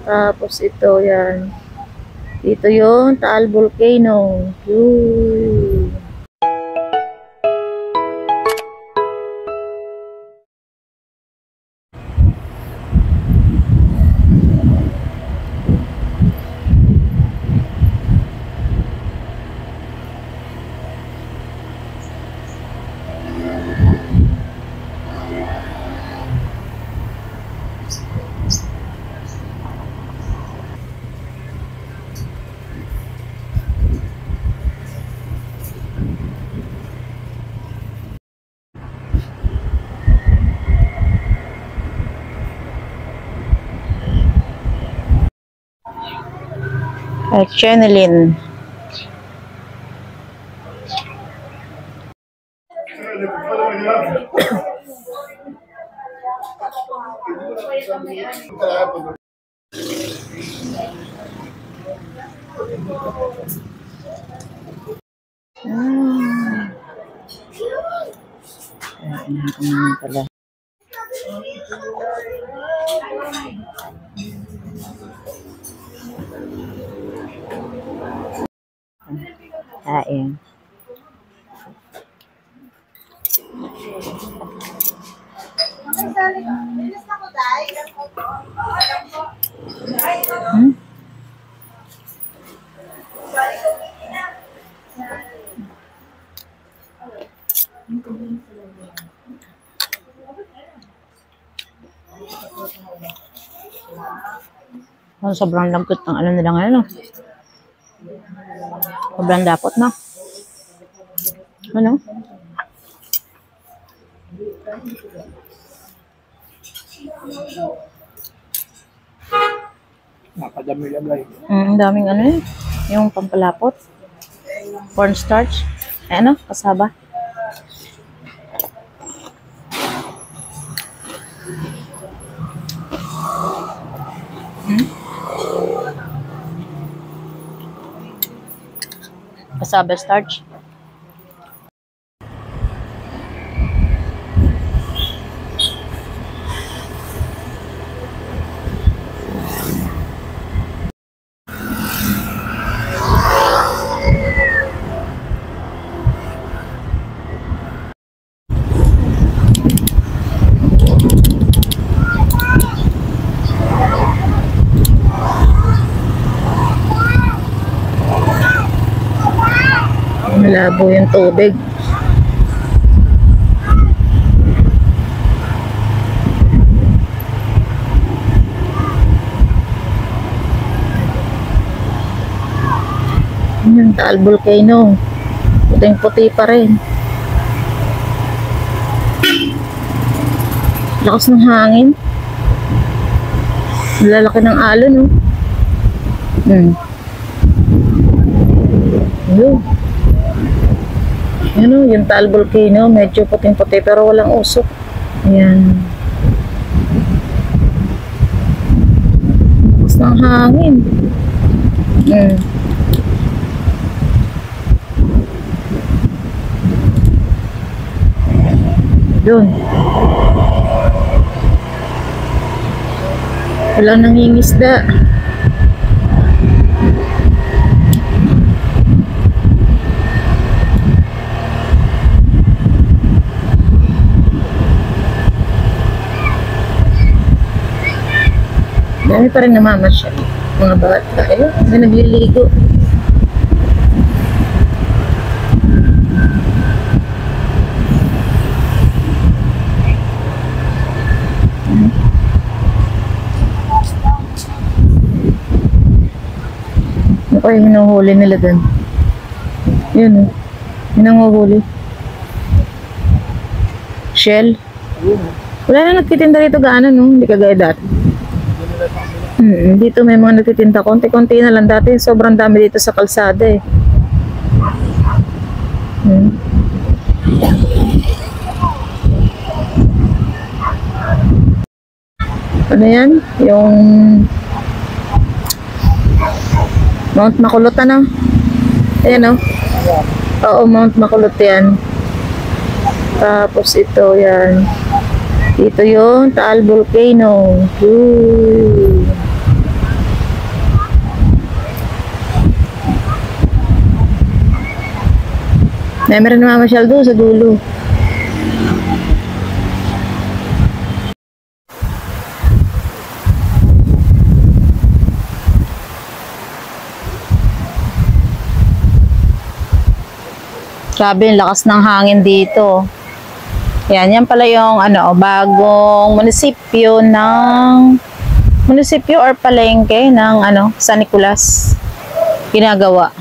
Tapos ito yan. Dito yung Taal Volcano. Yun. Chenilin. Pala. Kain. Sobrang lambot ng ano nila ngayon, no? Sobrang dapot, no? Ano? Nakadami labay. Ang daming ano eh. Yung pampalapot. Cornstarch. Eh ano? Kasaba. Cassava starch. Malabo yung tubig. Yung Taal Volcano. Puting-puti pa rin. Lakas ng hangin. Lalaki ng alon, no? Yun. Yan o, yung Taal Volcano, medyo puting-puti pero walang usok. Ayan. Lakas ng hangin. Doon. Walang nangingisda. Dami pa rin namamasyal. Mga bata. Ayun, may nagliligo. Ano pa yung hinuhuli nila dun? Yun, yun ang huhuli. Shell. Wala na nagtitinda rito gaano, no? Hindi kagaya dati. Dito may mga nagtitinda. Konti-konti na lang. Dati sobrang dami dito sa kalsada eh. Ano yan? Yung Mount Makulot, ano? Ayan, oh. Oo, Mount Makulot yan. Tapos ito, yan. Ito yung Taal Volcano. Ooh. Meron na mamasyal doon sa dulo. Grabe yung lakas ng hangin dito. Yan pala yung bagong munisipyo or palengke ng San Nicolas. Ginagawa.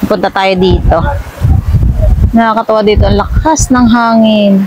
Punta tayo dito. Nakakatawa dito. Ang lakas ng hangin.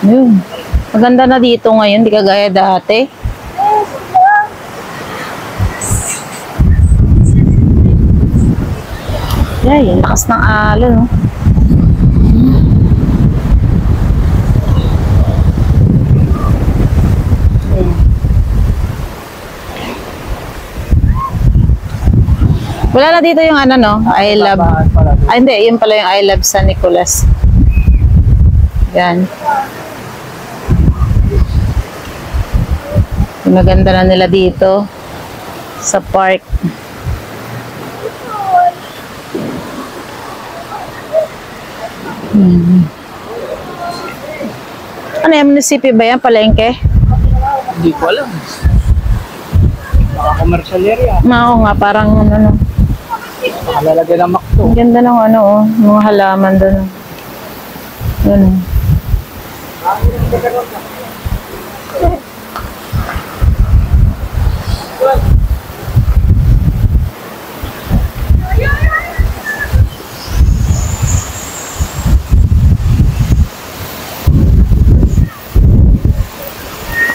Yun. Maganda na dito ngayon, di kagaya dati. Ay, lakas ng alon, no? Wala na dito yung I love. Hindi, yun pala yung I love San Nicolas. Yan. Maganda na nila dito sa park. Ano yung munisipyo ba yan? Palengke? Hindi ko alam. Mga commercial area. Oo nga, parang Nakalalagay ng McDo. ang ganda ng mga halaman doon. Yun.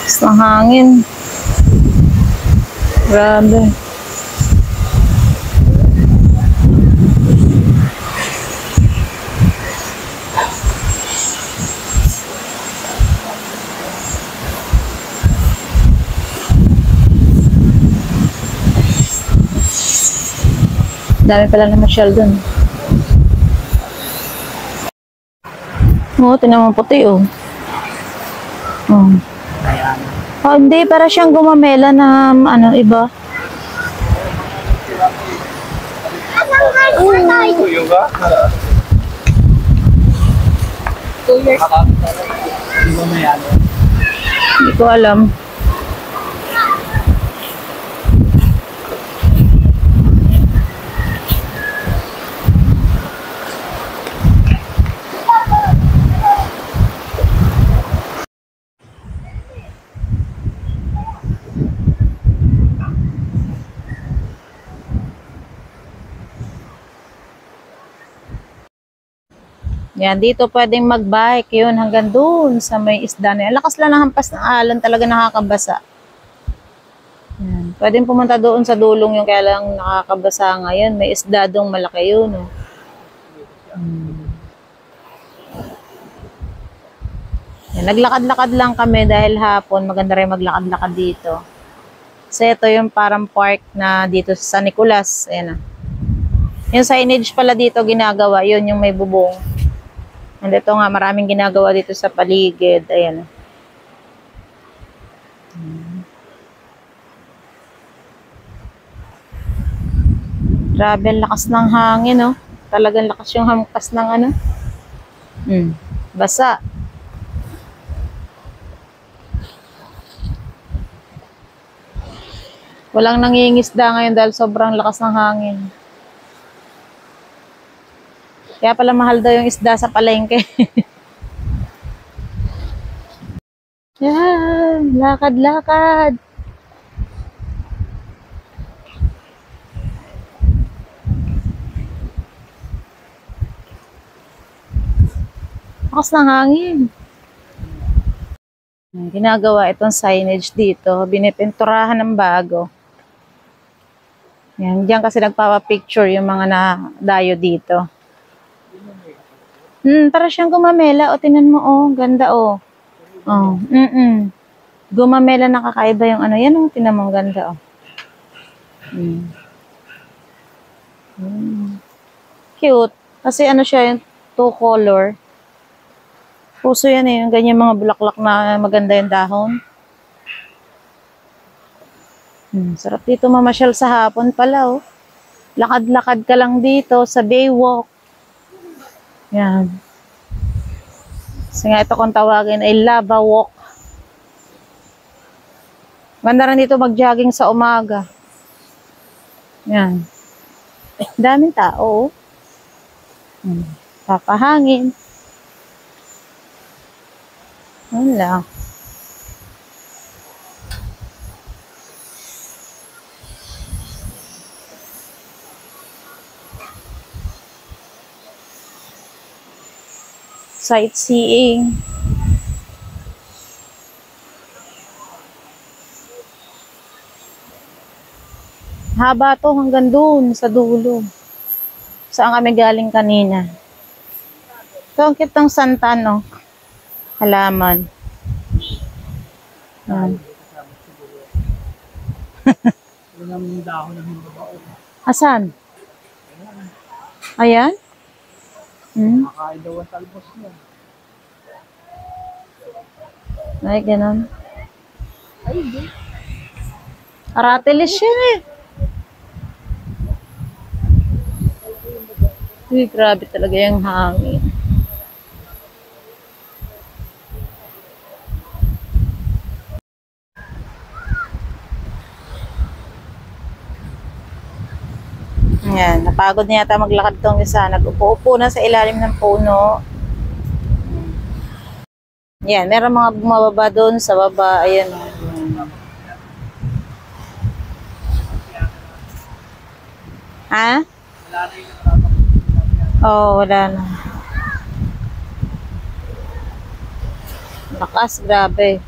Sa hangin. Grabe. Dami pala na masyal dun. Oo, tinan mo puti, oh. Ayan. Oh, hindi, para siyang gumamela na iba. Tuyo ba? 2 years. Hindi ba may Hindi ko alam. Yan, dito pwedeng mag-bike yun hanggang doon sa may isda na yan. Lakas lang ng hampas ng alon, talaga nakakabasa. Yan. Pwedeng pumunta doon sa dulong yung kaya lang nakakabasa ngayon. May isda doon malaki yun. Oh. Yan, naglakad-lakad lang kami dahil hapon. Maganda rin maglakad-lakad dito. Kasi ito yung parang park na dito sa San Nicolas. Ayan. Yung signage pala dito ginagawa. Yun yung may bubong. And ito nga, maraming ginagawa dito sa paligid. Ayan. Grabe, lakas ng hangin, no? Talagang lakas yung hampas ng basa. Walang nangingisda ngayon dahil sobrang lakas ng hangin. Kaya pala mahal daw yung isda sa palengke. Yan, lakad-lakad. Lakas ng hangin. Ginagawa itong signage dito. Binipinturahan ng bago. Yan, diyan kasi nagpapapicture yung mga na-dayo dito. Para siyang gumamela. O, tinan mo, oh. Ganda, oh. Oh, Gumamela na kakaiba yung ano. Yan, oh. Tinan mo, ganda, oh. Cute. Kasi ano siya, yung two color. Puso yan eh. Yung ganyan mga bulaklak na maganda yung dahon. Sarap dito mamasyal sa hapon pala, oh. Lakad-lakad ka lang dito sa Baywalk. Yan. Kasi nga ito kung tawagin ay Lava Walk. Ganda rin dito mag-jogging sa umaga. Yan. Daming tao. Papahangin. Wala. Sightseeing. Haba to hanggang doon sa dulo. Saan kami galing kanina. Ito ang kitang santan, no? Halaman. Yan. Wala naman yung dahon ng babae. Asan? Ayan? Nakakain daw ang talbos niya. Ay, ganun. Ay, hindi. Aratilis yun eh. Uy, grabe talaga yung hangin. Yan, napagod na yata maglakad tong isa. Nag-upo-upo na sa ilalim ng puno. Yan, meron mga bumababa doon sa baba. Ayan. Ha? Wala na yung nagtatakot. Oo, wala na. Lakas, grabe.